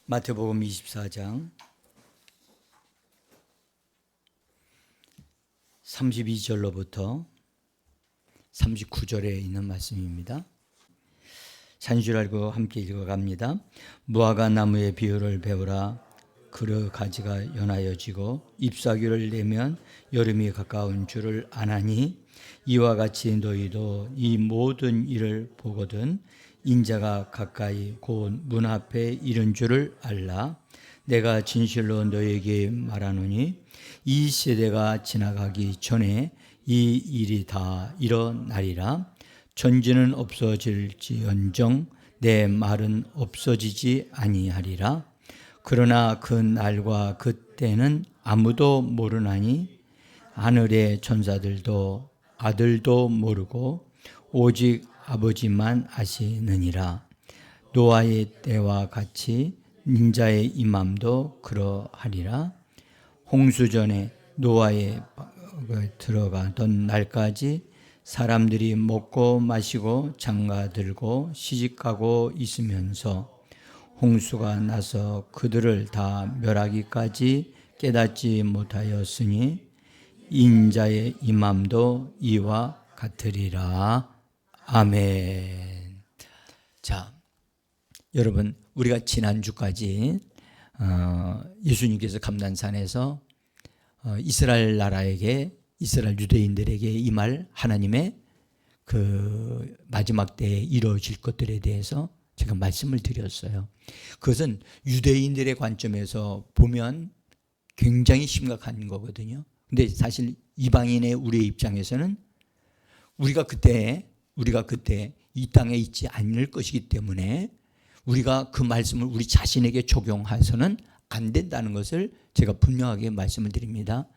마태복음 24장 32절로부터 39절에 있는 말씀입니다. 산 줄 알고 함께 읽어갑니다. 무화과 나무의 비유를 배우라. 그릇 가지가 연하여 지고 잎사귀를 내면 여름이 가까운 줄을 아나니 이와 같이 너희도 이 모든 일을 보거든 인자가 가까이 곧 문 앞에 이른 줄을 알라. 내가 진실로 너에게 말하노니 이 세대가 지나가기 전에 이 일이 다 일어나리라. 천지는 없어질지언정 내 말은 없어지지 아니하리라. 그러나 그 날과 그때는 아무도 모르나니 하늘의 천사들도 아들도 모르고 오직 아버지만 아시느니라. 노아의 때와 같이 인자의 임함도 그러하리라. 홍수전에 노아에 들어가던 날까지 사람들이 먹고 마시고 장가들고 시집가고 있으면서 홍수가 나서 그들을 다 멸하기까지 깨닫지 못하였으니 인자의 임함도 이와 같으리라. 아멘. 자, 여러분, 우리가 지난주까지 예수님께서 감난산에서 이스라엘 나라에게, 이스라엘 유대인들에게 임할 하나님의 그 마지막 때에 이루어질 것들에 대해서 제가 말씀을 드렸어요. 그것은 유대인들의 관점에서 보면 굉장히 심각한 거거든요. 근데 사실 이방인의 우리의 입장에서는 우리가 그때 이 땅에 있지 않을 것이기 때문에 우리가 그 말씀을 우리 자신에게 적용해서는 안 된다는 것을 제가 분명하게 말씀을 드립니다.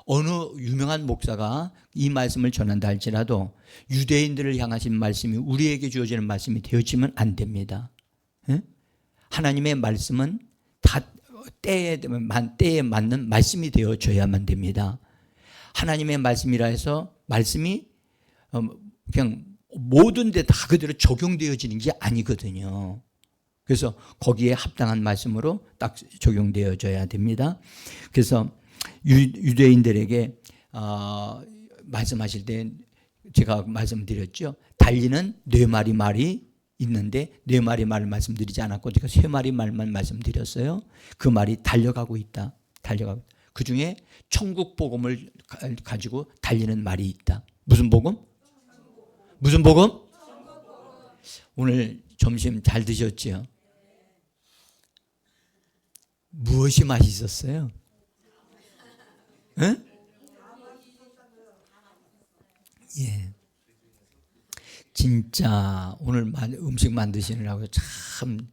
어느 유명한 목사가 이 말씀을 전한다 할지라도 유대인들을 향하신 말씀이 우리에게 주어지는 말씀이 되어지면 안 됩니다. 하나님의 말씀은 다 때에 맞는 말씀이 되어져야만 됩니다. 하나님의 말씀이라 해서 말씀이 그냥 모든 데 다 그대로 적용되어지는 게 아니거든요. 그래서 거기에 합당한 말씀으로 딱 적용되어져야 됩니다. 그래서 유대인들에게 말씀하실 때 제가 말씀드렸죠. 달리는 네 마리 말이 있는데 네 마리 말을 말씀드리지 않았고 제가 세 마리 말만 말씀드렸어요. 그 말이 달려가고 있다. 그 중에 천국 복음을 가지고 달리는 말이 있다. 무슨 복음? 무슨 복음? 오늘 점심 잘 드셨죠? 무엇이 맛있었어요? 응? 예. 진짜 오늘 음식 만드시느라고 참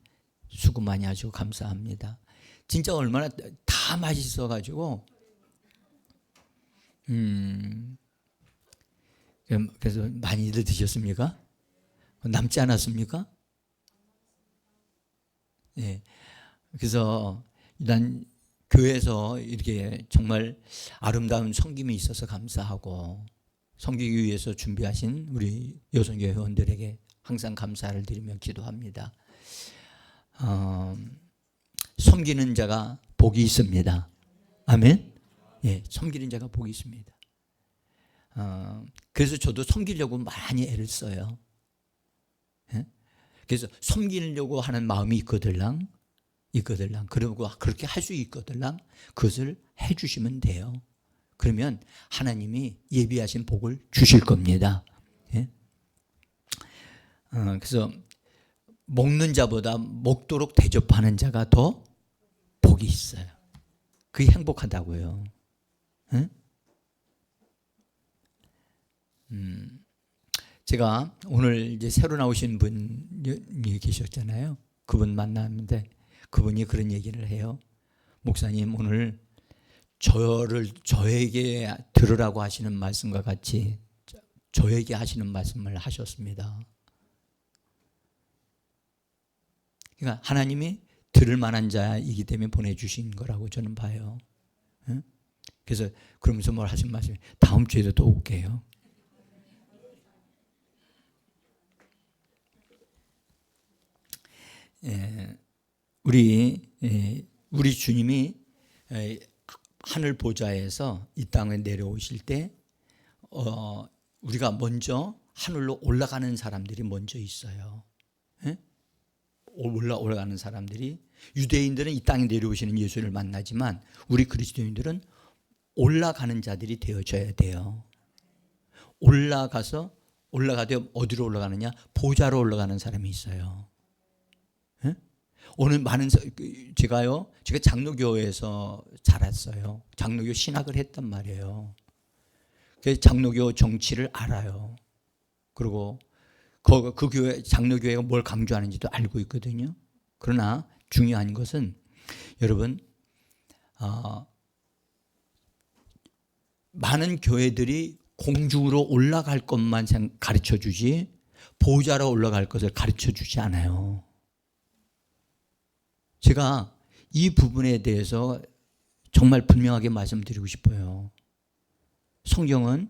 수고 많이 하시고 감사합니다. 진짜 얼마나 다 맛있어가지고 그래서 많이들 드셨습니까? 남지 않았습니까? 예. 그래서 일단 교회에서 이렇게 정말 아름다운 섬김이 있어서 감사하고 섬기기 위해서 준비하신 우리 여성교회 회원들에게 항상 감사를 드리며 기도합니다. 섬기는 자가 복이 있습니다. 아멘. 예, 섬기는 자가 복이 있습니다. 그래서 저도 섬기려고 많이 애를 써요. 예? 그래서 섬기려고 하는 마음이 있거들랑 그리고 그렇게 할 수 있거들랑 그것을 해주시면 돼요. 그러면 하나님이 예비하신 복을 주실 겁니다. 예? 그래서 먹는 자보다 먹도록 대접하는 자가 더 복이 있어요. 그게 행복하다고요. 예? 제가 오늘 이제 새로 나오신 분이 계셨잖아요. 그분 만났는데 그분이 그런 얘기를 해요. 목사님, 오늘 저에게 들으라고 하시는 말씀과 같이 저에게 하시는 말씀을 하셨습니다. 그러니까 하나님이 들을 만한 자이기 때문에 보내주신 거라고 저는 봐요. 그래서 그러면서 뭘 하신 말씀이 다음 주에도 또 올게요. 예, 우리 우리 주님이 하늘 보좌에서 이 땅에 내려오실 때 우리가 먼저 하늘로 올라가는 사람들이 먼저 있어요. 올라가는 사람들이, 유대인들은 이 땅에 내려오시는 예수를 만나지만 우리 그리스도인들은 올라가는 자들이 되어져야 돼요. 올라가되 어디로 올라가느냐? 보좌로 올라가는 사람이 있어요. 오늘 제가 장로교에서 자랐어요. 장로교 신학을 했단 말이에요. 그래서 장로교 정치를 알아요. 그리고 그 교회, 장로교회가 뭘 강조하는지도 알고 있거든요. 그러나 중요한 것은 여러분, 많은 교회들이 공중으로 올라갈 것만 가르쳐 주지 보좌로 올라갈 것을 가르쳐 주지 않아요. 제가 이 부분에 대해서 정말 분명하게 말씀드리고 싶어요. 성경은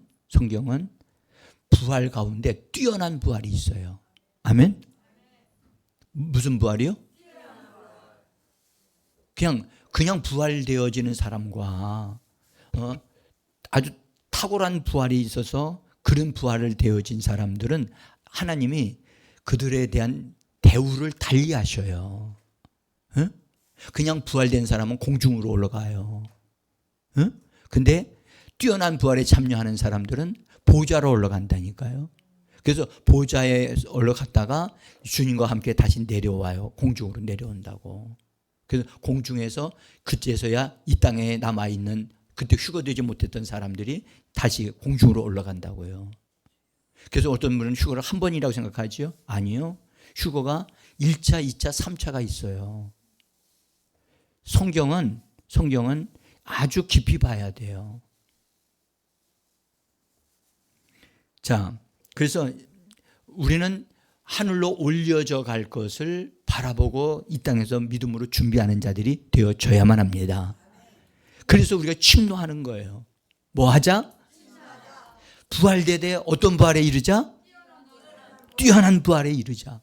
부활 가운데 뛰어난 부활이 있어요. 아멘? 무슨 부활이요? 그냥 부활되어지는 사람과 아주 탁월한 부활이 있어서 그런 부활을 되어진 사람들은 하나님이 그들에 대한 대우를 달리 하셔요. 그냥 부활된 사람은 공중으로 올라가요. 근데 뛰어난 부활에 참여하는 사람들은 보좌로 올라간다니까요. 그래서 보좌에 올라갔다가 주님과 함께 다시 내려와요. 공중으로 내려온다고. 그래서 공중에서 그때서야 이 땅에 남아있는 그때 휴거되지 못했던 사람들이 다시 공중으로 올라간다고요. 그래서 어떤 분은 휴거를 한 번이라고 생각하지요? 아니요. 휴거가 1차, 2차, 3차가 있어요. 성경은 아주 깊이 봐야 돼요. 자, 그래서 우리는 하늘로 올려져 갈 것을 바라보고 이 땅에서 믿음으로 준비하는 자들이 되어져야만 합니다. 그래서 우리가 침노하는 거예요. 뭐 하자? 부활되되 어떤 부활에 이르자? 뛰어난 부활에 이르자.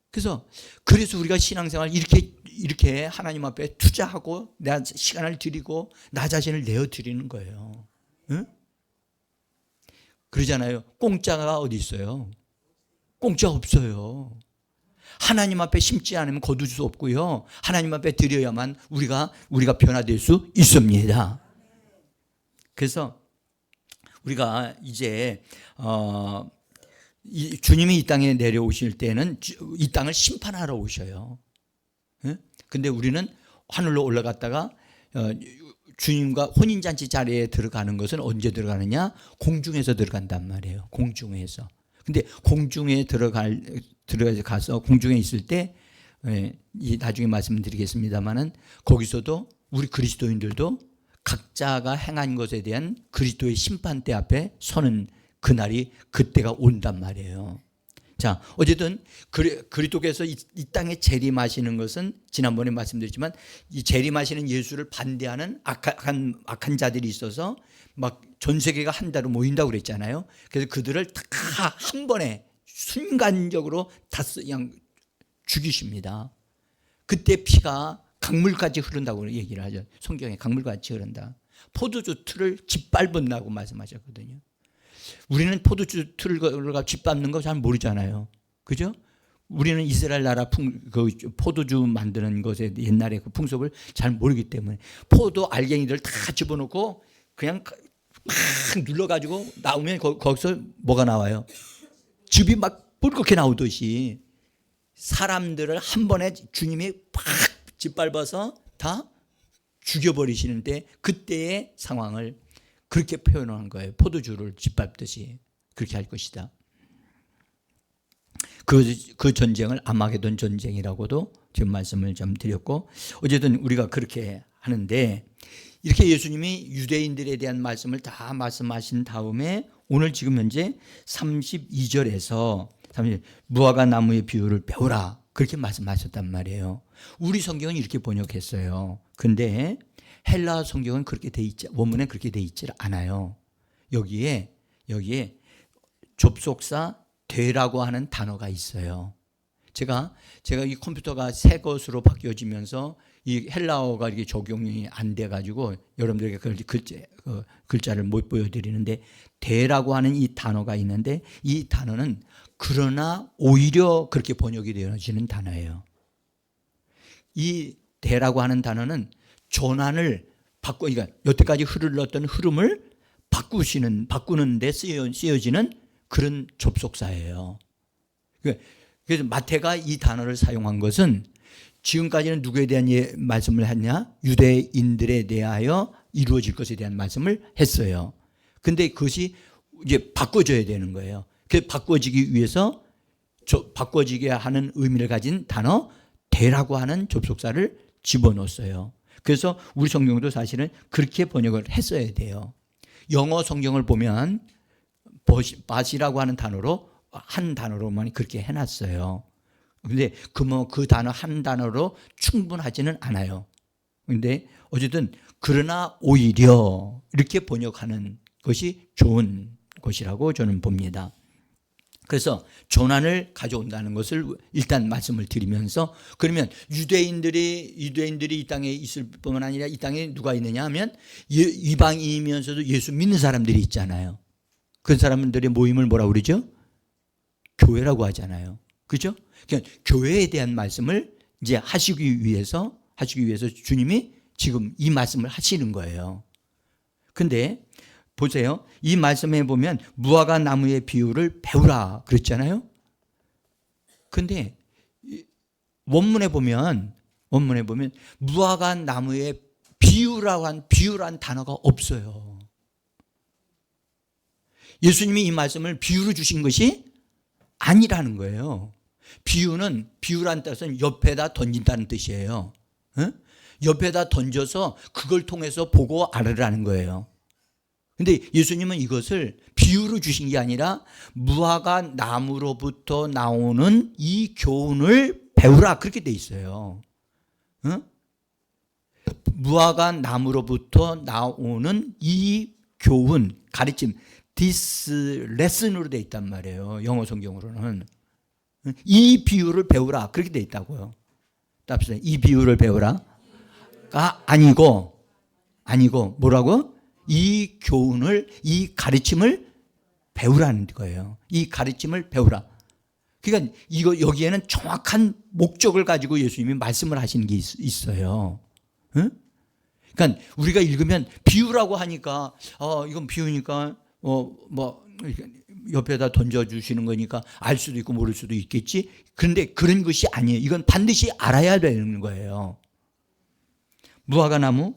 그래서 우리가 신앙생활 이렇게 하나님 앞에 투자하고 내 시간을 드리고 나 자신을 내어 드리는 거예요. 그러잖아요. 공짜가 어디 있어요? 공짜 없어요. 하나님 앞에 심지 않으면 거둘 수 없고요. 하나님 앞에 드려야만 우리가 변화될 수 있습니다. 그래서 우리가 이제 주님이 이 땅에 내려오실 때는 이 땅을 심판하러 오셔요. 근데 우리는 하늘로 올라갔다가 주님과 혼인잔치 자리에 들어가는 것은 언제 들어가느냐? 공중에서 들어간단 말이에요. 공중에서. 근데 공중에 들어가서 공중에 있을 때 나중에 말씀드리겠습니다만은 거기서도 우리 그리스도인들도 각자가 행한 것에 대한 그리스도의 심판대 앞에 서는 그때가 온단 말이에요. 자, 어쨌든 그리스도께서 이 땅에 재림하시는 것은 지난번에 말씀드렸지만 이 재림하시는 예수를 반대하는 악한 자들이 있어서 막 전 세계가 한 달로 모인다고 그랬잖아요. 그래서 그들을 다 한 번에 순간적으로 다 그냥 죽이십니다. 그때 피가 강물같이 흐른다고 얘기를 하죠. 성경에 강물같이 흐른다. 포도주 틀을 짓밟은다고 말씀하셨거든요. 우리는 포도주 틀을 짓밟는 거 잘 모르잖아요. 그죠? 우리는 이스라엘 나라 포도주 만드는 것에 옛날에 그 풍속을 잘 모르기 때문에 포도 알갱이들 다 집어넣고 그냥 막 눌러가지고 나오면 거기서 뭐가 나와요? 즙이 막 뿔겋게 나오듯이 사람들을 한 번에 주님이 팍 짓밟아서 다 죽여버리시는데 그때의 상황을 그렇게 표현한 거예요. 포도주를 짓밟듯이 그렇게 할 것이다. 그 전쟁을 아마게돈 전쟁이라고도 지금 말씀을 좀 드렸고, 어쨌든 우리가 그렇게 하는데 이렇게 예수님이 유대인들에 대한 말씀을 다 말씀하신 다음에 오늘 지금 현재 32절에서 무화과 나무의 비유를 배우라 그렇게 말씀하셨단 말이에요. 우리 성경은 이렇게 번역했어요. 근데 헬라 성경은 그렇게 돼 있지, 원문에 그렇게 돼 있지 않아요. 여기에 접속사 되라고 하는 단어가 있어요. 제가 이 컴퓨터가 새 것으로 바뀌어지면서 이 헬라어가 이렇게 적용이 안 돼가지고 여러분들에게 글자를 못 보여드리는데, 대라고 하는 이 단어가 있는데, 이 단어는 그러나 오히려 그렇게 번역이 되어지는 단어예요. 이 대라고 하는 단어는 전환을 그러니까 여태까지 흘렀던 흐름을 바꾸는 데 쓰여지는 그런 접속사예요. 그래서 마태가 이 단어를 사용한 것은 지금까지는 누구에 대한 말씀을 했냐? 유대인들에 대하여 이루어질 것에 대한 말씀을 했어요. 근데 그것이 이제 바꿔져야 되는 거예요. 그 바꿔지기 위해서 바꿔지게 하는 의미를 가진 단어 대라고 하는 접속사를 집어넣었어요. 그래서 우리 성경도 사실은 그렇게 번역을 했어야 돼요. 영어 성경을 보면 밭이라고 하는 단어로 한 단어로만 그렇게 해놨어요. 근데 그 단어 한 단어로 충분하지는 않아요. 근데 어쨌든 그러나 오히려 이렇게 번역하는 것이 좋은 것이라고 저는 봅니다. 그래서 전환을 가져온다는 것을 일단 말씀을 드리면서, 그러면 유대인들이 이 땅에 있을 뿐만 아니라 이 땅에 누가 있느냐 하면 이방인이면서도 예수 믿는 사람들이 있잖아요. 그 사람들의 모임을 뭐라고 그러죠? 교회라고 하잖아요. 그죠? 그러니까 교회에 대한 말씀을 이제 하시기 위해서 주님이 지금 이 말씀을 하시는 거예요. 근데 보세요. 이 말씀에 보면 무화과 나무의 비유를 배우라 그랬잖아요. 근데 원문에 보면 무화과 나무의 비유란 단어가 없어요. 예수님이 이 말씀을 비유로 주신 것이 아니라는 거예요. 비유란 뜻은 옆에다 던진다는 뜻이에요. 옆에다 던져서 그걸 통해서 보고 알으라는 거예요. 근데 예수님은 이것을 비유로 주신 게 아니라 무화과 나무로부터 나오는 이 교훈을 배우라 그렇게 돼 있어요. 무화과 나무로부터 나오는 이 교훈, 가르침, this lesson으로 돼 있단 말이에요. 영어 성경으로는. 이 비유를 배우라 그렇게 돼 있다고요. 답변. 이 비유를 배우라가 아니고 뭐라고? 이 교훈을, 이 가르침을 배우라는 거예요. 이 가르침을 배우라. 그러니까 여기에는 정확한 목적을 가지고 예수님이 말씀을 하시는 게 있어요. 그러니까 우리가 읽으면 비유라고 하니까 이건 비유니까 옆에다 던져주시는 거니까 알 수도 있고 모를 수도 있겠지. 그런데 그런 것이 아니에요. 이건 반드시 알아야 되는 거예요. 무화과 나무에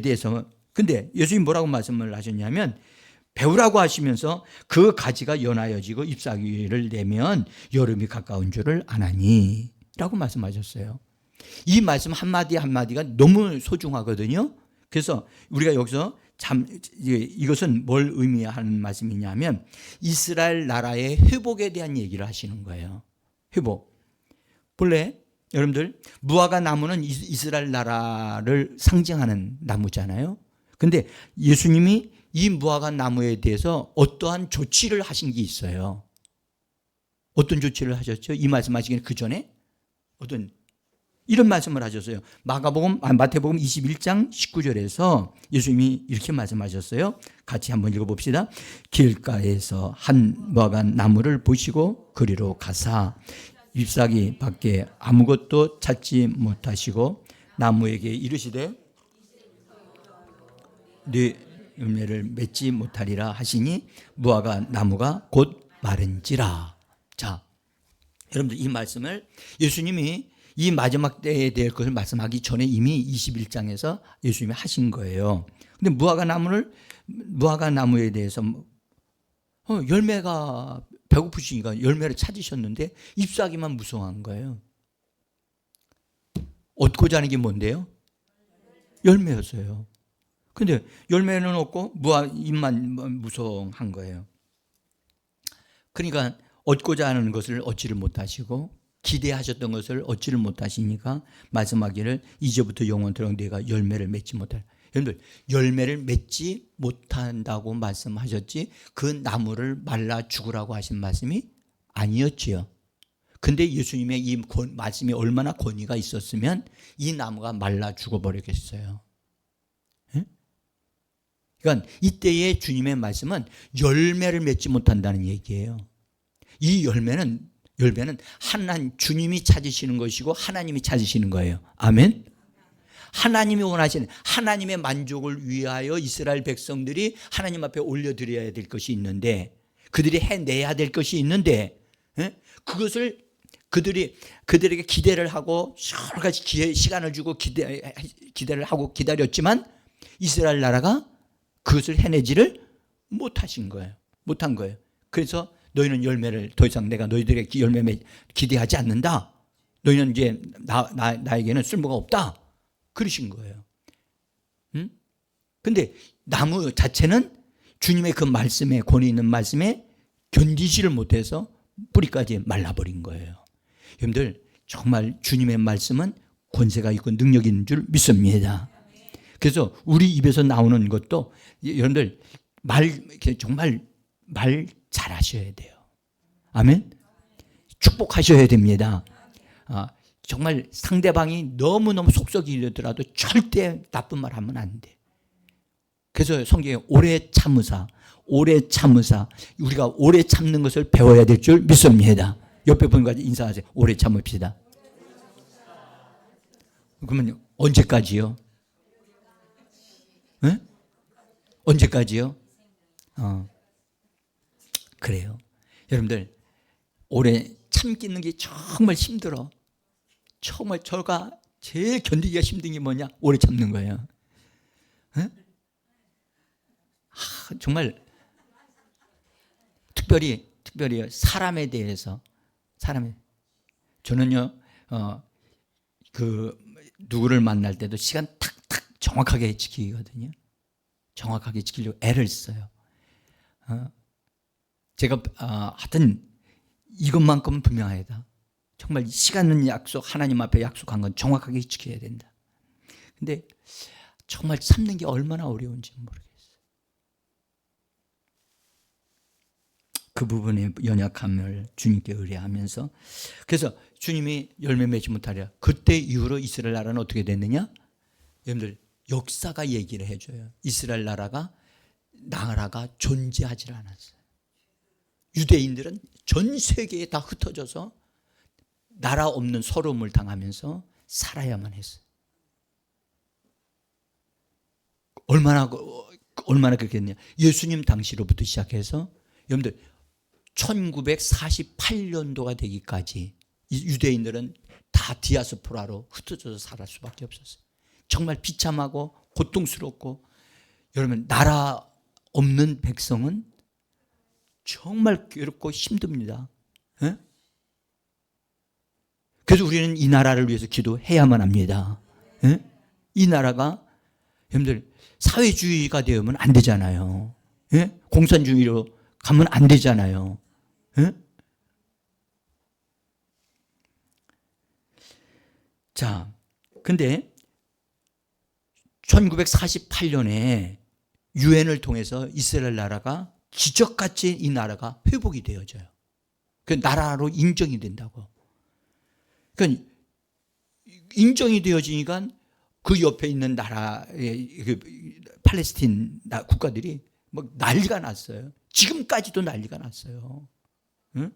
대해서. 근데 예수님이 뭐라고 말씀을 하셨냐면, 배우라고 하시면서 그 가지가 연하여지고 잎사귀를 내면 여름이 가까운 줄을 아나니 라고 말씀하셨어요. 이 말씀 한마디 한마디가 너무 소중하거든요. 그래서 우리가 여기서 이것은 뭘 의미하는 말씀이냐면 이스라엘 나라의 회복에 대한 얘기를 하시는 거예요. 회복. 본래 여러분들 무화과 나무는 이스라엘 나라를 상징하는 나무잖아요. 근데 예수님이 이 무화과 나무에 대해서 어떠한 조치를 하신 게 있어요. 어떤 조치를 하셨죠? 이 말씀하시기 그 전에 이런 말씀을 하셨어요. 마태복음 21장 19절에서 예수님이 이렇게 말씀하셨어요. 같이 한번 읽어봅시다. 길가에서 한 무화과 나무를 보시고 그리로 가사 잎사귀 밖에 아무것도 찾지 못하시고 나무에게 이르시되 네 열매를 맺지 못하리라 하시니 무화과 나무가 곧 마른지라. 자, 여러분들 이 말씀을 예수님이 이 마지막 때에 대할 것을 말씀하기 전에 이미 21장에서 예수님이 하신 거예요. 근데 무화과 나무에 대해서 열매가 배고프시니까 열매를 찾으셨는데 잎사귀만 무성한 거예요. 얻고자 하는 게 뭔데요? 열매였어요. 근데 열매는 없고 잎만 무성한 거예요. 그러니까 얻고자 하는 것을 얻지를 못하시고 기대하셨던 것을 얻지를 못하시니까 말씀하기를 이제부터 영원토록 내가 열매를 맺지 못할. 여러분들 열매를 맺지 못한다고 말씀하셨지 그 나무를 말라 죽으라고 하신 말씀이 아니었지요. 근데 예수님의 이 말씀이 얼마나 권위가 있었으면 이 나무가 말라 죽어버리겠어요. 예? 그러니까 이때의 주님의 말씀은 열매를 맺지 못한다는 얘기예요. 이 열매는 하나님 주님이 찾으시는 것이고 하나님이 찾으시는 거예요. 아멘. 하나님이 원하시는 하나님의 만족을 위하여 이스라엘 백성들이 하나님 앞에 올려드려야 될 것이 있는데, 그들이 해내야 될 것이 있는데, 그것을 그들에게 기대를 하고 여러 가지 시간을 주고 기대를 하고 기다렸지만 이스라엘 나라가 그것을 해내지를 못한 거예요. 그래서 너희는 열매를 더 이상 내가 너희들에게 열매 기대하지 않는다. 너희는 이제 나에게는 쓸모가 없다. 그러신 거예요. 근데 나무 자체는 주님의 그 말씀에, 권위 있는 말씀에 견디지를 못해서 뿌리까지 말라버린 거예요. 여러분들, 정말 주님의 말씀은 권세가 있고 능력이 있는 줄 믿습니다. 그래서 우리 입에서 나오는 것도 여러분들 정말 말 잘하셔야 돼요. 아멘. 축복하셔야 됩니다. 정말 상대방이 너무너무 속썩이더라도 절대 나쁜 말 하면 안 돼. 그래서 성경에 오래 참으사, 우리가 오래 참는 것을 배워야 될 줄 믿습니다. 옆에 분과 인사하세요. 오래 참읍시다. 그러면 언제까지요? 네? 언제까지요? 그래요. 여러분들, 오래 참기는 게 정말 힘들어. 정말 저가 제일 견디기가 힘든 게 뭐냐? 오래 참는 거예요. 네? 정말 특별히 사람에 대해서 저는요 누구를 만날 때도 시간 탁탁 정확하게 지키거든요. 정확하게 지키려고 애를 써요. 제가 하여튼 이것만큼은 분명하다. 정말 시간은 하나님 앞에 약속한 건 정확하게 지켜야 된다. 근데 정말 참는 게 얼마나 어려운지 모르겠어요. 그 부분의 연약함을 주님께 의뢰하면서, 그래서 주님이 열매 맺지 못하랴. 그때 이후로 이스라엘 나라는 어떻게 됐느냐? 여러분들, 역사가 얘기를 해줘요. 이스라엘 나라가 존재하지 않았어요. 유대인들은 전 세계에 다 흩어져서 나라 없는 서러움을 당하면서 살아야만 했어요. 얼마나 그렇겠냐. 예수님 당시로부터 시작해서 여러분들 1948년도가 되기까지 유대인들은 다 디아스포라로 흩어져서 살 수밖에 없었어요. 정말 비참하고 고통스럽고, 여러분, 나라 없는 백성은 정말 괴롭고 힘듭니다. 에? 그래서 우리는 이 나라를 위해서 기도해야만 합니다. 에? 이 나라가 여러분들 사회주의가 되면 안 되잖아요. 에? 공산주의로 가면 안 되잖아요. 에? 자, 근데 1948년에 유엔을 통해서 이스라엘 나라가 기적같이 이 나라가 회복이 되어져요. 그 나라로 인정이 된다고. 그러니까 인정이 되어지니까 그 옆에 있는 나라의 팔레스틴 국가들이 막 난리가 났어요. 지금까지도 난리가 났어요. 응?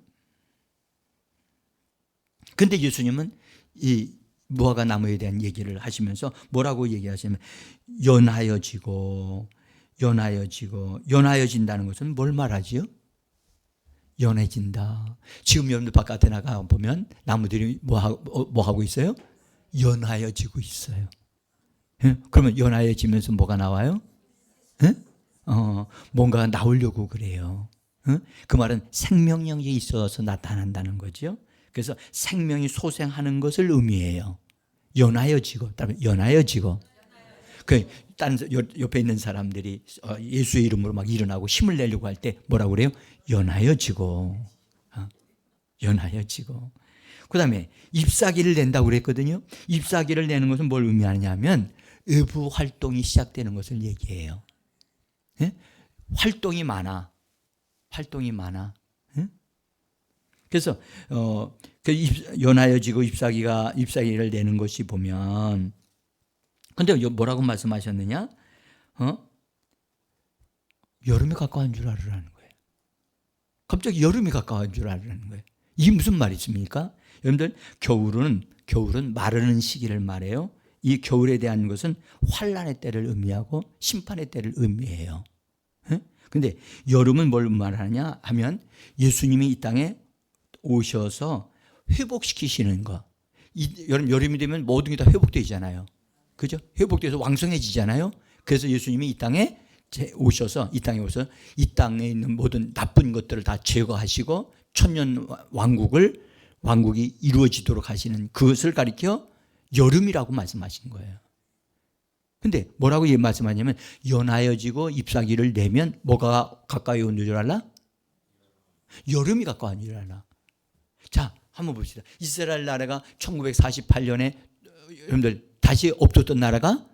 근데 예수님은 이 무화과 나무에 대한 얘기를 하시면서 뭐라고 얘기하시냐면, 연하여진다는 것은 뭘 말하지요? 연해진다. 지금 여러분들 바깥에 나가 보면 나무들이 뭐 하고 있어요? 연하여지고 있어요. 예? 그러면 연하여지면서 뭐가 나와요? 예? 뭔가 나오려고 그래요. 예? 그 말은 생명력이 있어서 나타난다는 거죠. 그래서 생명이 소생하는 것을 의미해요. 연하여지고, 그 옆에 있는 사람들이 예수의 이름으로 막 일어나고 힘을 내려고 할 때 뭐라고 그래요? 연하여지고. 그 다음에 잎사귀를 낸다고 그랬거든요. 잎사귀를 내는 것은 뭘 의미하냐면 외부 활동이 시작되는 것을 얘기해요. 예? 활동이 많아. 예? 그래서 연하여지고 잎사귀를 내는 것이 보면, 근데 뭐라고 말씀하셨느냐? 여름이 가까운 줄 알으라는 거예요. 갑자기 여름이 가까운 줄 알으라는 거예요. 이게 무슨 말이십니까? 여러분들, 겨울은 마르는 시기를 말해요. 이 겨울에 대한 것은 환란의 때를 의미하고 심판의 때를 의미해요. 그런데 여름은 뭘 말하냐 하면 예수님이 이 땅에 오셔서 회복시키시는 거. 여름이 되면 모든 게 다 회복되잖아요. 그죠? 회복돼서 왕성해지잖아요. 그래서 예수님이 이 땅에 오셔서 이 땅에 있는 모든 나쁜 것들을 다 제거하시고 천년 왕국이 이루어지도록 하시는 그것을 가리켜 여름이라고 말씀하신 거예요. 근데 뭐라고 말씀하냐면 연하여지고 잎사귀를 내면 뭐가 가까이 온 줄 알라? 여름이 가까운 줄 알라. 자, 한번 봅시다. 이스라엘 나라가 1948년에 여러분들 다시 없었던 나라가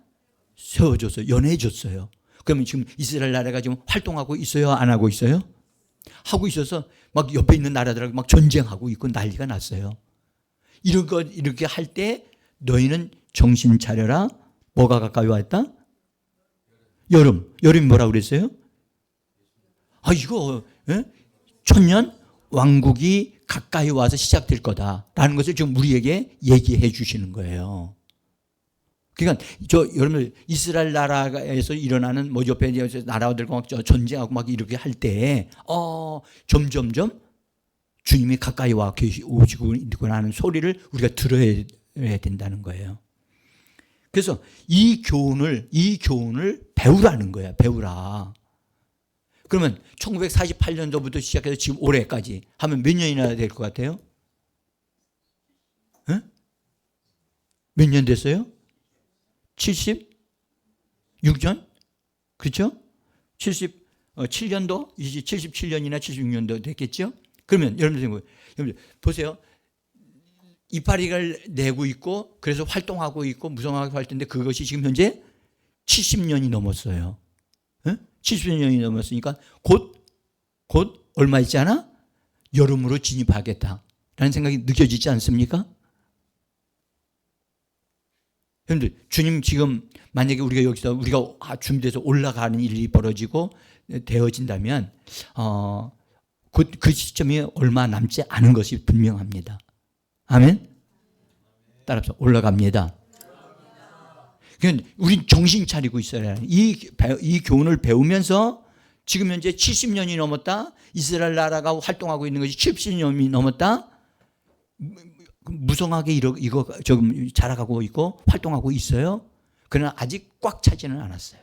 세워졌어요. 연해졌어요. 그러면 지금 이스라엘 나라가 지금 활동하고 있어요? 안 하고 있어요? 하고 있어서 막 옆에 있는 나라들하고 막 전쟁하고 있고 난리가 났어요. 이렇게 할 때 너희는 정신 차려라. 뭐가 가까이 왔다? 여름이 뭐라고 그랬어요? 이거 천년 왕국이 가까이 와서 시작될 거다라는 것을 지금 우리에게 얘기해 주시는 거예요. 그러니까 여러분들 이스라엘 나라에서 일어나는 옆에 나라들과 막 전쟁하고 막 이렇게 할 때 점점점 주님이 가까이 와 오시고 있구나 하는 소리를 우리가 들어야 된다는 거예요. 그래서 이 교훈을 배우라는 거예요. 배우라. 그러면 1948년도부터 시작해서 지금 올해까지 하면 몇 년이나 될 것 같아요? 몇 년 됐어요? 76년? 그렇죠? 77년도? 이제 77년이나 76년도 됐겠죠? 그러면 여러분들 보세요. 이파리를 내고 있고 그래서 활동하고 있고 무성하게 활동인데 그것이 지금 현재 70년이 넘었어요. 70년이 넘었으니까 곧 얼마 있지 않아? 여름으로 진입하겠다라는 생각이 느껴지지 않습니까? 여러분들, 주님 지금 만약에 우리가 준비돼서 올라가는 일이 벌어지고 되어진다면 그 시점이 얼마 남지 않은 것이 분명합니다. 아멘? 따라서 올라갑니다. 그러니까 우린 정신 차리고 있어야 해요. 이 교훈을 배우면서 지금 현재 70년이 넘었다. 이스라엘 나라가 활동하고 있는 것이 70년이 넘었다. 무성하게 이거 자라가고 있고 활동하고 있어요. 그러나 아직 꽉 차지는 않았어요.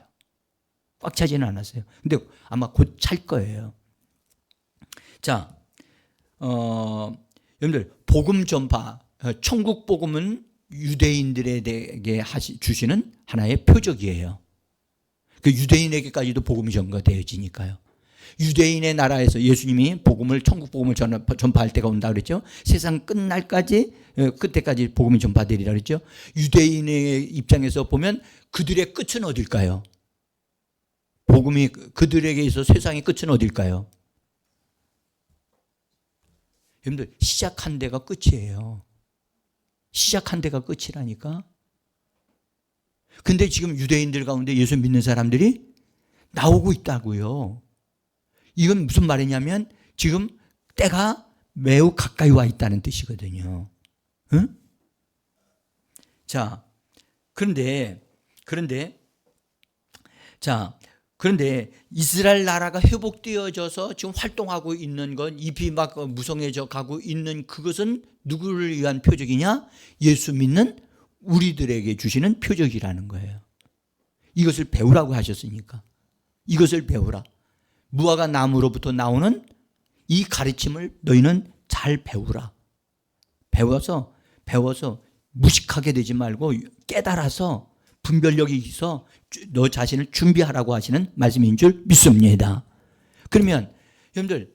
꽉 차지는 않았어요. 근데 아마 곧 찰 거예요. 자, 여러분들 복음 전파, 천국 복음은 유대인들에게 주시는 하나의 표적이에요. 그 유대인에게까지도 복음이 전가되어지니까요. 유대인의 나라에서 예수님이 천국 복음을 전파할 때가 온다 그랬죠. 세상 끝때까지 복음이 전파되리라 그랬죠. 유대인의 입장에서 보면 그들의 끝은 어딜까요? 복음이 그들에게 있어 세상의 끝은 어딜까요? 여러분들, 시작한 데가 끝이에요. 시작한 데가 끝이라니까. 근데 지금 유대인들 가운데 예수 믿는 사람들이 나오고 있다고요. 이건 무슨 말이냐면 지금 때가 매우 가까이 와 있다는 뜻이거든요. 응? 자, 그런데 이스라엘 나라가 회복되어져서 지금 활동하고 있는 건 잎이 막 무성해져 가고 있는 그것은 누구를 위한 표적이냐? 예수 믿는 우리들에게 주시는 표적이라는 거예요. 이것을 배우라고 하셨으니까. 이것을 배우라. 무화과 나무로부터 나오는 이 가르침을 너희는 잘 배우라. 배워서 무식하게 되지 말고 깨달아서 분별력이 있어 너 자신을 준비하라고 하시는 말씀인 줄 믿습니다. 그러면 여러분들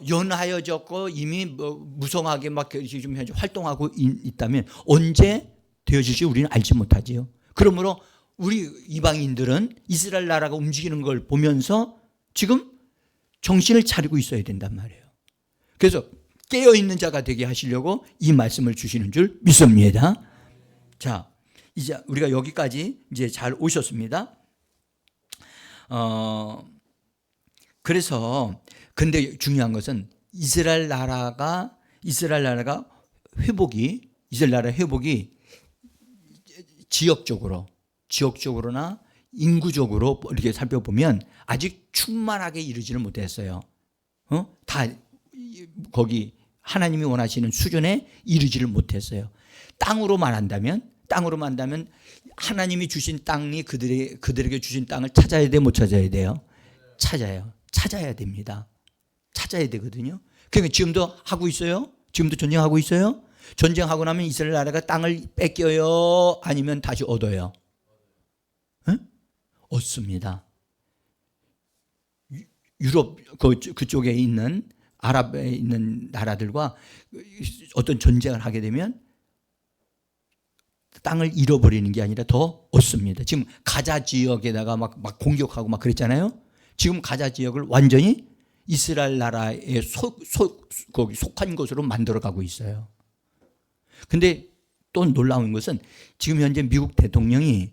연하여졌고 이미 무성하게 막 지금 현재 활동하고 있다면 언제 되어질지 우리는 알지 못하지요. 그러므로 우리 이방인들은 이스라엘 나라가 움직이는 걸 보면서 지금 정신을 차리고 있어야 된단 말이에요. 그래서 깨어있는 자가 되게 하시려고 이 말씀을 주시는 줄 믿습니다. 자, 이제 우리가 여기까지 이제 잘 오셨습니다. 그래서 근데 중요한 것은 이스라엘 나라가 회복이 지역적으로나 인구적으로 이렇게 살펴보면 아직 충만하게 이루지를 못했어요. 다 거기 하나님이 원하시는 수준에 이르지를 못했어요. 땅으로만 한다면 하나님이 주신 땅이 그들에게 주신 땅을 찾아야 돼, 못 찾아야 돼요? 찾아야 됩니다. 찾아야 되거든요. 그러니까 지금도 하고 있어요? 지금도 전쟁하고 있어요? 전쟁하고 나면 이스라엘 나라가 땅을 뺏겨요? 아니면 다시 얻어요? 얻습니다. 유럽 그쪽에 있는 아랍에 있는 나라들과 어떤 전쟁을 하게 되면 땅을 잃어버리는 게 아니라 더 얻습니다. 지금 가자 지역에다가 막 공격하고 막 그랬잖아요. 지금 가자 지역을 완전히 이스라엘 나라에 거기 속한 것으로 만들어가고 있어요. 근데 또 놀라운 것은 지금 현재 미국 대통령이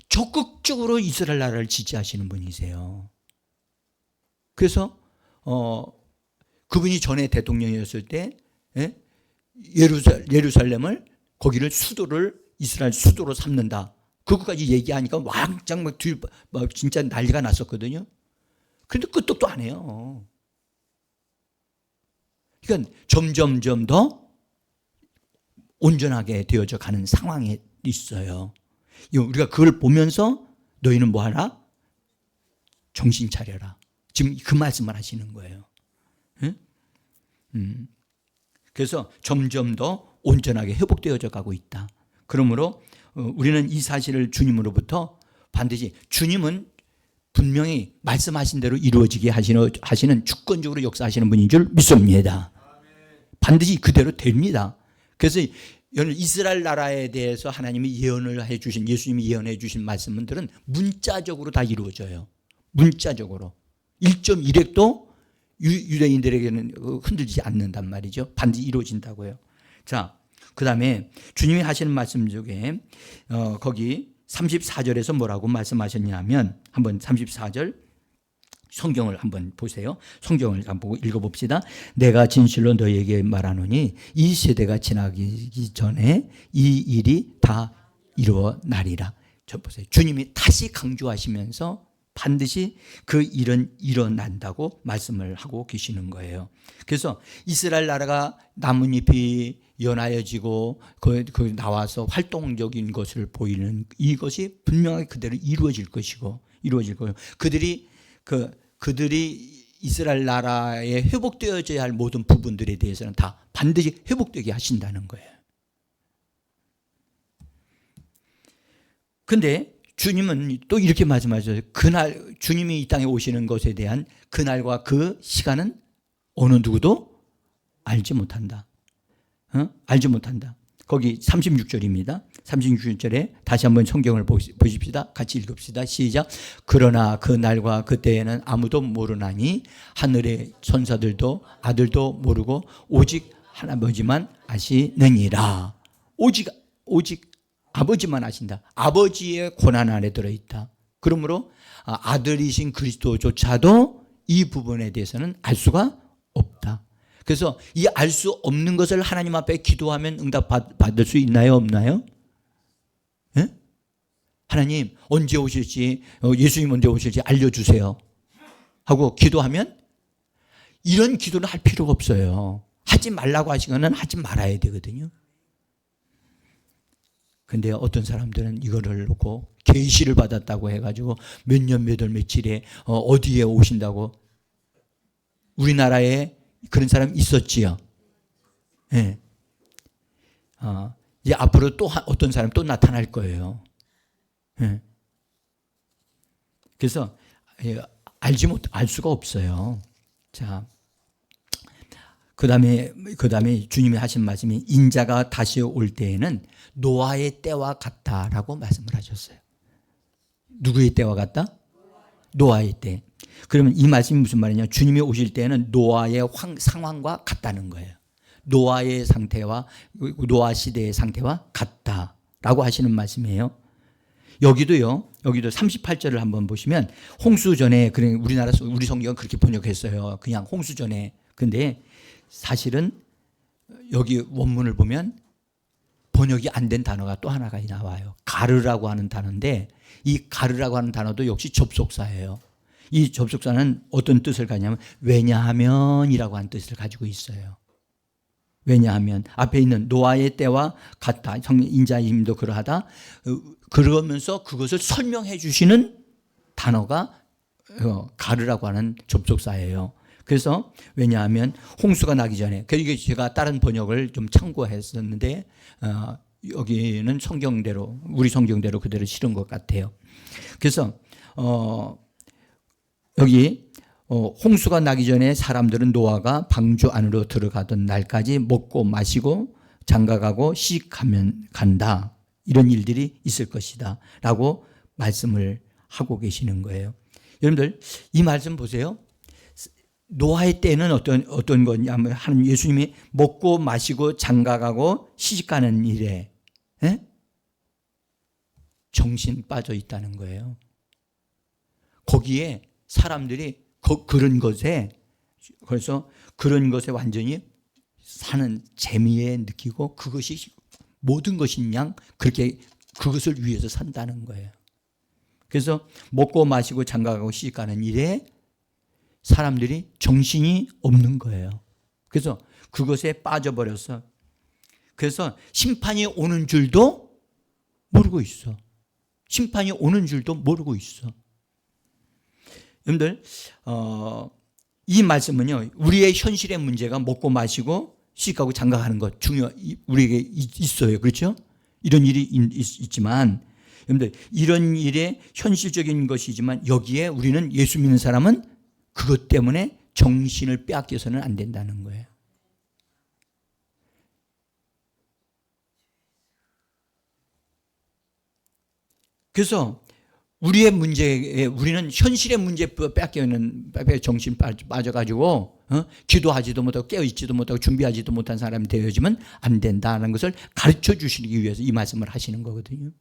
적극적으로 이스라엘 나라를 지지하시는 분이세요. 그래서 그분이 전에 대통령이었을 때 예루살렘을 거기를 이스라엘 수도로 삼는다. 그것까지 얘기하니까 왕창 막 진짜 난리가 났었거든요. 그런데 끄떡도 안 해요. 그러니까 점점 더 온전하게 되어져 가는 상황에 있어요. 우리가 그걸 보면서 너희는 뭐 하라? 정신 차려라. 지금 그 말씀을 하시는 거예요. 그래서 점점 더 온전하게 회복되어져 가고 있다. 그러므로 우리는 이 사실을 주님으로부터 반드시, 주님은 분명히 말씀하신 대로 이루어지게 하시는 주권적으로 역사하시는 분인 줄 믿습니다. 반드시 그대로 됩니다. 그래서 이스라엘 나라에 대해서 하나님이 예언을 해주신, 예수님이 예언해 주신 말씀들은 문자적으로 다 이루어져요. 문자적으로 1.1획도 유대인들에게는 흔들리지 않는단 말이죠. 반드시 이루어진다고요. 자, 그 다음에 주님이 하시는 말씀 중에 거기 34절에서 뭐라고 말씀하셨냐면, 한번 34절 성경을 한번 보세요. 성경을 한번 보고 읽어봅시다. 내가 진실로 너희에게 말하노니 이 세대가 지나기 전에 이 일이 다 이루어나리라. 저 보세요. 주님이 다시 강조하시면서 반드시 그 일은 일어난다고 말씀을 하고 계시는 거예요. 그래서 이스라엘 나라가 나뭇잎이 연하여지고 그 나와서 활동적인 것을 보이는 이것이 분명하게 그대로 이루어질 거고, 그들이 이스라엘 나라에 회복되어져야 할 모든 부분들에 대해서는 다 반드시 회복되게 하신다는 거예요. 근데 주님은 또 이렇게 말씀하셨어요. 그날 주님이 이 땅에 오시는 것에 대한 그날과 그 시간은 어느 누구도 알지 못한다. 알지 못한다. 거기 36절입니다. 36절에 다시 한번 성경을 보십시다. 같이 읽읍시다. 시작. 그러나 그 날과 그때에는 아무도 모르나니 하늘의 천사들도 아들도 모르고 오직 하나님만 아시느니라. 오직 아버지만 아신다. 아버지의 권한 안에 들어있다. 그러므로 아들이신 그리스도조차도 이 부분에 대해서는 알 수가 없다. 그래서 이 알 수 없는 것을 하나님 앞에 기도하면 응답 받을 수 있나요? 없나요? 네? 하나님 언제 오실지, 예수님 언제 오실지 알려주세요 하고 기도하면, 이런 기도는 할 필요가 없어요. 하지 말라고 하시거나 하지 말아야 되거든요. 근데 어떤 사람들은 이거를 놓고 계시를 받았다고 해가지고 몇 년 몇 월 며칠에 어디에 오신다고, 우리나라에 그런 사람 있었지요. 네. 이제 앞으로 또 어떤 사람 또 나타날 거예요. 네. 그래서 알 수가 없어요. 자, 그 다음에 주님이 하신 말씀이 인자가 다시 올 때에는 노아의 때와 같다라고 말씀을 하셨어요. 누구의 때와 같다? 노아의 때. 그러면 이 말씀이 무슨 말이냐? 주님이 오실 때는 노아의 상황과 같다는 거예요. 노아의 상태와 노아 시대의 상태와 같다라고 하시는 말씀이에요. 여기도 38절을 한번 보시면 홍수 전에, 우리 성경은 그렇게 번역했어요. 그냥 홍수 전에. 근데 사실은 여기 원문을 보면 번역이 안 된 단어가 또 하나가 나와요. 가르라고 하는 단어인데, 이 가르라고 하는 단어도 역시 접속사예요. 이 접속사는 어떤 뜻을 가냐면 왜냐하면이라고 하는 뜻을 가지고 있어요. 왜냐하면 앞에 있는 노아의 때와 같다. 인자임도 그러하다. 그러면서 그것을 설명해 주시는 단어가 가르라고 하는 접속사예요. 그래서 왜냐하면 홍수가 나기 전에, 이게 제가 다른 번역을 좀 참고했었는데 여기는 성경대로, 우리 성경대로 그대로 실은 것 같아요. 그래서 여기 홍수가 나기 전에 사람들은 노아가 방주 안으로 들어가던 날까지 먹고 마시고 장가가고 시집가면 간다. 이런 일들이 있을 것이다 라고 말씀을 하고 계시는 거예요. 여러분들 이 말씀 보세요. 노아의 때는 어떤 거냐면 하나님 예수님이 먹고 마시고 장가가고 시집가는 일에 정신 빠져 있다는 거예요. 거기에 사람들이 그런 것에, 그래서 그런 것에 완전히 사는 재미에 느끼고 그것이 모든 것인 양 그렇게 그것을 위해서 산다는 거예요. 그래서 먹고 마시고 장가가고 시집가는 일에 사람들이 정신이 없는 거예요. 그래서 그것에 빠져버려서, 그래서 심판이 오는 줄도 모르고 있어. 심판이 오는 줄도 모르고 있어. 여러분들 이 말씀은요, 우리의 현실의 문제가 먹고 마시고 시집가고 장가가는 것 우리에게 있어요. 그렇죠? 이런 일이 있지만 여러분들 이런 일의 현실적인 것이지만 여기에 우리는 예수 믿는 사람은 그것 때문에 정신을 빼앗겨서는 안 된다는 거예요. 그래서 우리의 문제에, 우리는 현실의 문제에 정신 빠져가지고 기도하지도 못하고 깨어있지도 못하고 준비하지도 못한 사람이 되어지면 안 된다는 것을 가르쳐 주시기 위해서 이 말씀을 하시는 거거든요.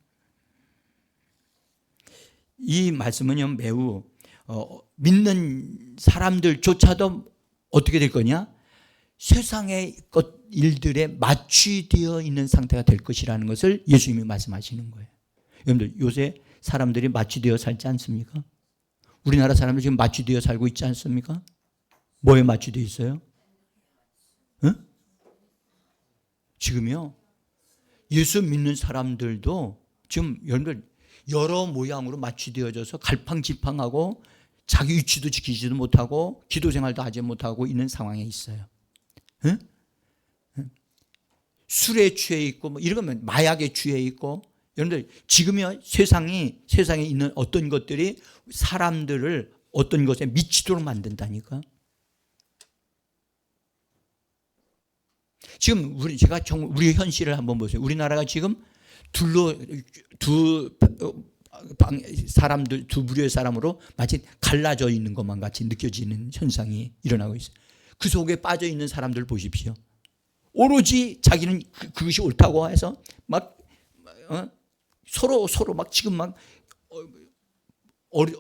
이 말씀은요, 매우 믿는 사람들조차도 어떻게 될 거냐? 세상의 일들에 마취되어 있는 상태가 될 것이라는 것을 예수님이 말씀하시는 거예요. 여러분들 요새 사람들이 마취되어 살지 않습니까? 우리나라 사람들 지금 마취되어 살고 있지 않습니까? 뭐에 마취되어 있어요? 응? 지금요, 예수 믿는 사람들도 지금 여러분들 여러 모양으로 마취되어져서 갈팡질팡하고 자기 위치도 지키지도 못하고 기도 생활도 하지 못하고 있는 상황에 있어요. 응? 술에 취해 있고 뭐 이러면 마약에 취해 있고, 여러분들 지금요 세상에 있는 어떤 것들이 사람들을 어떤 것에 미치도록 만든다니까. 지금 제가 우리의 현실을 한번 보세요. 우리나라가 지금 사람들 두 부류의 사람으로 마치 갈라져 있는 것만 같이 느껴지는 현상이 일어나고 있어요. 그 속에 빠져 있는 사람들 보십시오. 오로지 자기는 그것이 옳다고 해서 막 서로 막 지금 막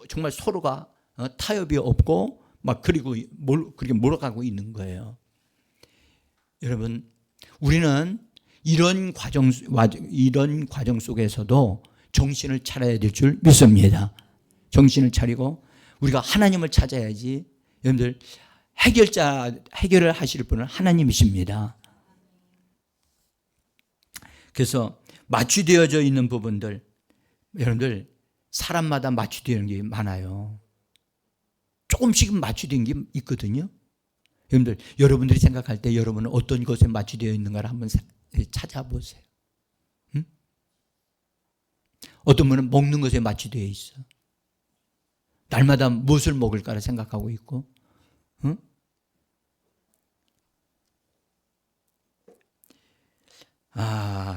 정말 서로가 타협이 없고 막 그리고 그렇게 몰아가고 있는 거예요. 여러분, 우리는 이런 과정 속에서도 정신을 차려야 될 줄 믿습니다. 정신을 차리고 우리가 하나님을 찾아야지. 여러분들 해결을 하실 분은 하나님이십니다. 그래서 마취되어져 있는 부분들, 여러분들 사람마다 마취되는 게 많아요. 조금씩은 마취된 게 있거든요. 여러분들, 여러분들이 생각할 때 여러분은 어떤 것에 마취되어 있는가를 한번 찾아보세요. 응? 어떤 분은 먹는 것에 마취되어 있어. 날마다 무엇을 먹을까를 생각하고 있고, 응?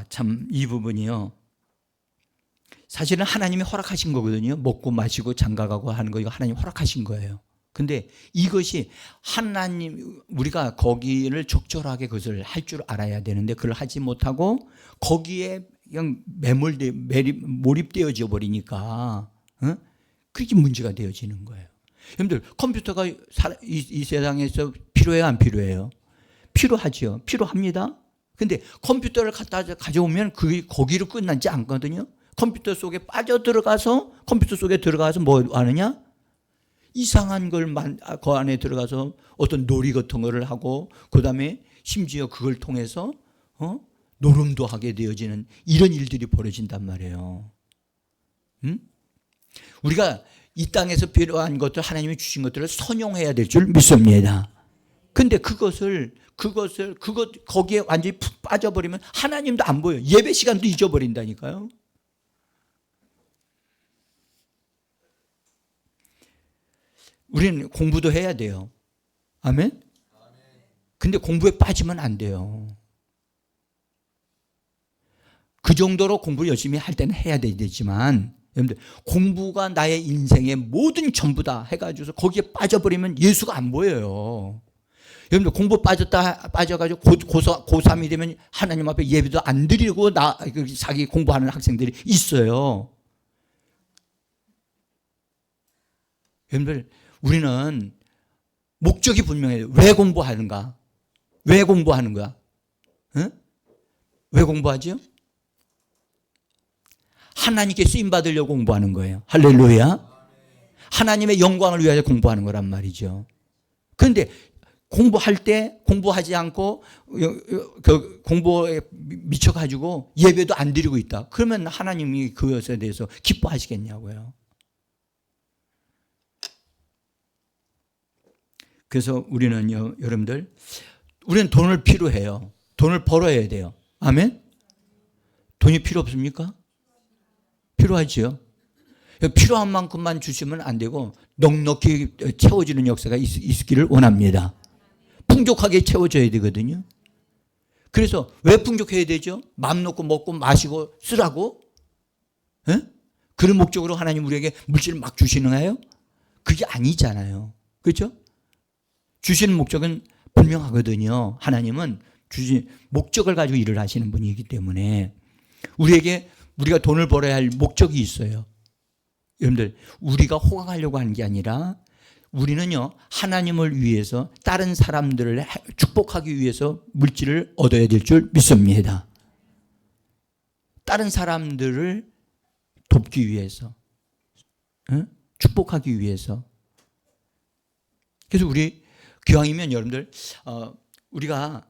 참 이 부분이요, 사실은 하나님이 허락하신 거거든요. 먹고 마시고 장가가고 하는 거 이거 하나님 허락하신 거예요. 근데 이것이 하나님 우리가 거기를 적절하게 그것을 할 줄 알아야 되는데 그걸 하지 못하고 거기에 그냥 몰입되어져 버리니까 그게 문제가 되어지는 거예요. 여러분들 컴퓨터가 이 세상에서 필요해요 안 필요해요? 필요하죠. 필요합니다. 근데 컴퓨터를 가져오면 그게 거기로 끝나지 않거든요. 컴퓨터 속에 컴퓨터 속에 들어가서 뭐 하느냐? 이상한 걸 그 안에 들어가서 어떤 놀이 같은 거를 하고 그다음에 심지어 그걸 통해서 노름도 하게 되어지는 이런 일들이 벌어진단 말이에요. 우리가 이 땅에서 필요한 것들 하나님이 주신 것들을 선용해야 될 줄 믿습니다. 근데 거기에 완전히 푹 빠져버리면 하나님도 안 보여요. 예배 시간도 잊어버린다니까요. 우리는 공부도 해야 돼요. 아멘? 근데 공부에 빠지면 안 돼요. 그 정도로 공부를 열심히 할 때는 해야 되지만 여러분들 공부가 나의 인생의 모든 전부다 해가지고 거기에 빠져버리면 예수가 안 보여요. 여러분들 공부 빠져가지고 고3이 되면 하나님 앞에 예배도 안 드리고 자기 공부하는 학생들이 있어요. 여러분들 우리는 목적이 분명해요. 왜 공부하는가? 왜 공부하는 거야? 응? 왜 공부하죠? 하나님께 쓰임받으려고 공부하는 거예요. 할렐루야. 하나님의 영광을 위하여 공부하는 거란 말이죠. 그런데 공부할 때 공부하지 않고 그 공부에 미쳐가지고 예배도 안 드리고 있다. 그러면 하나님이 그것에 대해서 기뻐하시겠냐고요. 그래서 우리는요, 여러분들, 우리는 돈을 필요해요. 돈을 벌어야 돼요. 아멘? 돈이 필요 없습니까? 필요하지요. 필요한 만큼만 주시면 안 되고 넉넉히 채워지는 역사가 있기를 원합니다. 풍족하게 채워져야 되거든요. 그래서 왜 풍족해야 되죠? 마음 놓고 먹고 마시고 쓰라고? 에? 그런 목적으로 하나님 우리에게 물질을 막 주시나요? 그게 아니잖아요. 그렇죠? 주시는 목적은 분명하거든요. 하나님은 주신 목적을 가지고 일을 하시는 분이기 때문에 우리가 돈을 벌어야 할 목적이 있어요. 여러분들 우리가 호강하려고 하는 게 아니라 우리는요 하나님을 위해서 다른 사람들을 축복하기 위해서 물질을 얻어야 될 줄 믿습니다. 다른 사람들을 돕기 위해서 축복하기 위해서. 그래서 우리 기왕이면 여러분들 우리가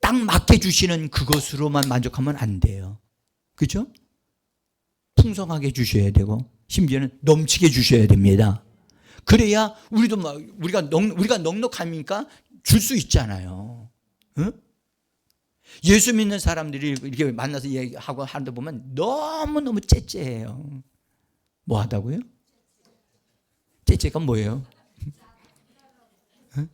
딱 맞게 주시는 그것으로만 만족하면 안 돼요. 그렇죠? 풍성하게 주셔야 되고 심지어는 넘치게 주셔야 됩니다. 그래야 우리가 넉넉하니까 줄 수 있잖아요. 응? 예수 믿는 사람들이 이렇게 만나서 얘기하고 하는데 보면 너무너무 째째해요. 뭐 하다고요? 째째가 뭐예요? 응?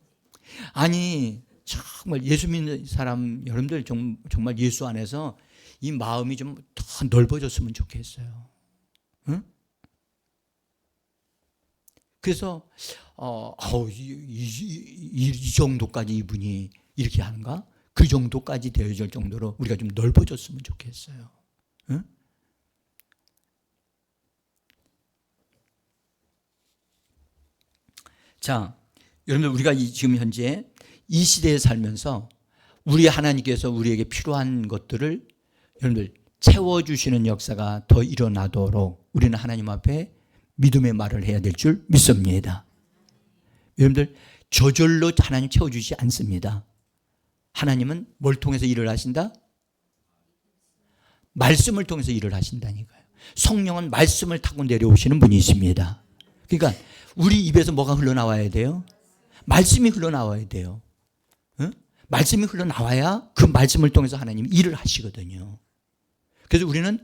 아니 정말 예수 믿는 사람 여러분들 정말 예수 안에서 이 마음이 좀 더 넓어졌으면 좋겠어요. 응? 그래서 이 정도까지 이분이 이렇게 하는가? 그 정도까지 되어질 정도로 우리가 좀 넓어졌으면 좋겠어요. 응? 자, 여러분들 우리가 지금 현재 이 시대에 살면서 우리 하나님께서 우리에게 필요한 것들을 여러분들 채워주시는 역사가 더 일어나도록 우리는 하나님 앞에 믿음의 말을 해야 될 줄 믿습니다. 여러분들 저절로 하나님 채워주지 않습니다. 하나님은 뭘 통해서 일을 하신다? 말씀을 통해서 일을 하신다니까요. 성령은 말씀을 타고 내려오시는 분이십니다. 그러니까 우리 입에서 뭐가 흘러나와야 돼요? 말씀이 흘러나와야 돼요. 응? 말씀이 흘러나와야 그 말씀을 통해서 하나님이 일을 하시거든요. 그래서 우리는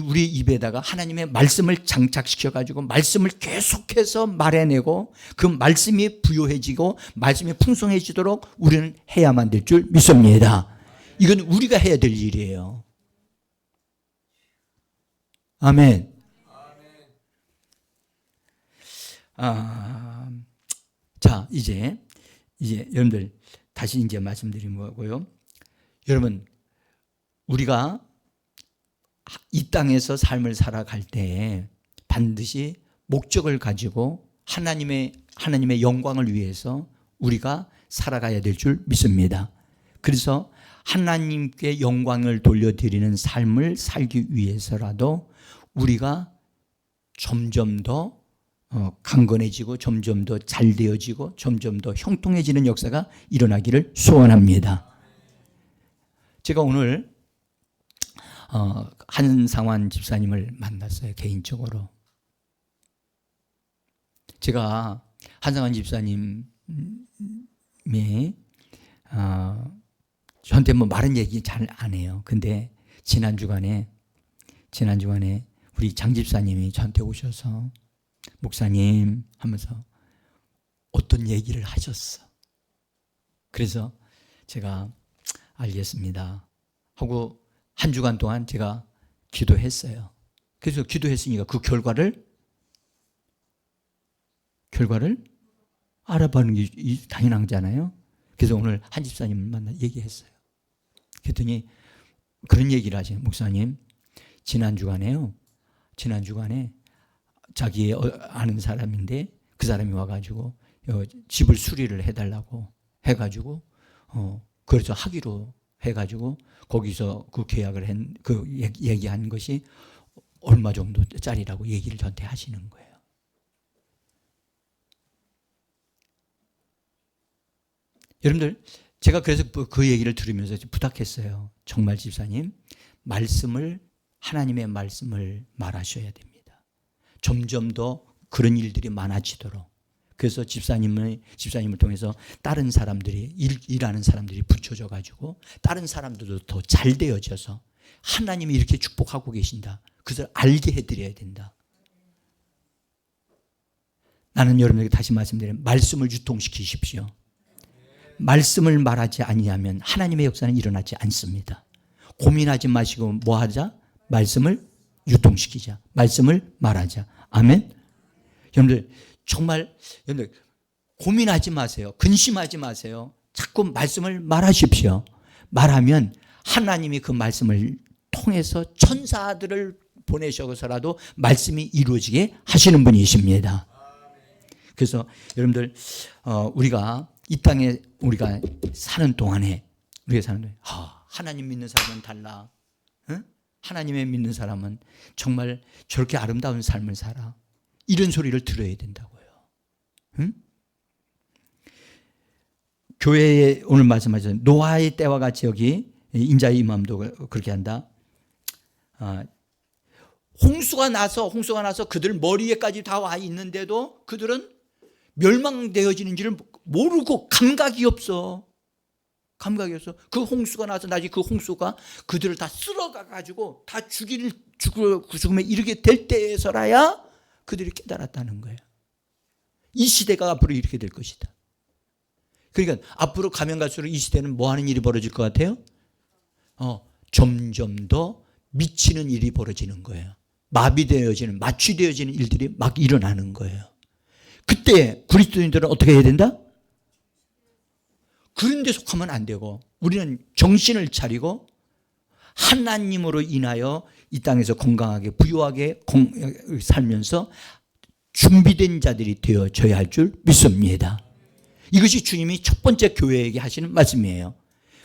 우리 입에다가 하나님의 말씀을 장착시켜가지고 말씀을 계속해서 말해내고 그 말씀이 부요해지고 말씀이 풍성해지도록 우리는 해야만 될 줄 믿습니다. 이건 우리가 해야 될 일이에요. 아멘. 자, 이제 여러분들 다시 이제 말씀드린 거고요. 여러분, 우리가 이 땅에서 삶을 살아갈 때 반드시 목적을 가지고 하나님의 영광을 위해서 우리가 살아가야 될 줄 믿습니다. 그래서 하나님께 영광을 돌려드리는 삶을 살기 위해서라도 우리가 점점 더 강건해지고 점점 더 잘 되어지고 점점 더 형통해지는 역사가 일어나기를 소원합니다. 제가 오늘 한상환 집사님을 만났어요. 개인적으로. 제가 한상환 집사님이 저한테 뭐 많은 얘기 잘 안 해요. 근데 지난 주간에 우리 장 집사님이 저한테 오셔서 목사님 하면서 어떤 얘기를 하셨어. 그래서 제가 알겠습니다 하고 한 주간 동안 제가 기도했어요. 그래서 기도했으니까 그 결과를 알아보는 게 당연한 거잖아요. 그래서 오늘 한 집사님을 만나 얘기했어요. 그랬더니 그런 얘기를 하시는 목사님, 지난 주간에 자기 아는 사람인데 그 사람이 와가지고 집을 수리를 해달라고 해가지고 그래서 하기로 해가지고 거기서 그 계약을 얘기한 것이 얼마 정도 짜리라고 얘기를 저한테 하시는 거예요. 여러분들, 제가 그래서 그 얘기를 들으면서 부탁했어요. 정말 집사님, 하나님의 말씀을 말하셔야 됩니다. 점점 더 그런 일들이 많아지도록. 그래서 집사님을 통해서 다른 사람들이, 일하는 사람들이 붙여져 가지고 다른 사람들도 더 잘 되어져서 하나님이 이렇게 축복하고 계신다. 그것을 알게 해드려야 된다. 나는 여러분에게 다시 말씀드리면 말씀을 유통시키십시오. 말씀을 말하지 아니하면 하나님의 역사는 일어나지 않습니다. 고민하지 마시고 뭐 하자? 말씀을 유통시키자. 말씀을 말하자. 아멘. 여러분들 정말 여러분들 고민하지 마세요. 근심하지 마세요. 자꾸 말씀을 말하십시오. 말하면 하나님이 그 말씀을 통해서 천사들을 보내셔서라도 말씀이 이루어지게 하시는 분이십니다. 그래서 여러분들 우리가 이 땅에 우리가 사는 동안에 하나님 믿는 사람은 달라. 응? 하나님의 믿는 사람은 정말 저렇게 아름다운 삶을 살아. 이런 소리를 들어야 된다고요. 응? 교회에 오늘 말씀하셨어요. 노아의 때와 같이 여기 인자의 임함도 그렇게 한다. 홍수가 나서 그들 머리에까지 다 와 있는데도 그들은 멸망되어지는지를 모르고 감각이 없어. 그 홍수가 나서 나중에 그 홍수가 그들을 다 쓸어가 가지고 다 죽음에 이르게 될 때에서라야 그들이 깨달았다는 거예요. 이 시대가 앞으로 이렇게 될 것이다. 그러니까 앞으로 가면 갈수록 이 시대는 뭐 하는 일이 벌어질 것 같아요? 점점 더 미치는 일이 벌어지는 거예요. 마취되어지는 일들이 막 일어나는 거예요. 그때 그리스도인들은 어떻게 해야 된다? 그런 데 속하면 안 되고 우리는 정신을 차리고 하나님으로 인하여 이 땅에서 건강하게 부유하게 살면서 준비된 자들이 되어져야 할 줄 믿습니다. 이것이 주님이 첫 번째 교회에게 하시는 말씀이에요.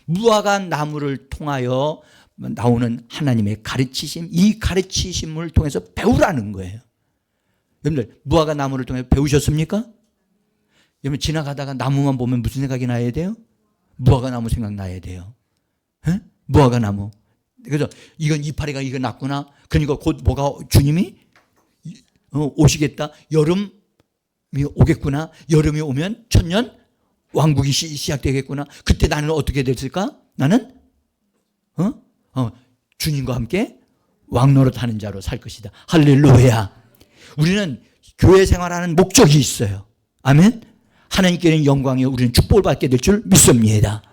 무화과 나무를 통하여 나오는 하나님의 가르치심, 이 가르치심을 통해서 배우라는 거예요. 여러분들 무화과 나무를 통해 배우셨습니까? 여러분 지나가다가 나무만 보면 무슨 생각이 나야 돼요? 무화과 나무 생각나야 돼요. 에? 무화과 나무. 그래서 이건 이파리가 이거 났구나. 그러니까 곧 뭐가 주님이 오시겠다. 여름이 오겠구나. 여름이 오면 천년 왕국이 시작되겠구나. 그때 나는 어떻게 됐을까? 나는 주님과 함께 왕노릇하는 자로 살 것이다. 할렐루야. 우리는 교회 생활하는 목적이 있어요. 아멘. 하나님께는 영광이요 우리는 축복을 받게 될 줄 믿습니다.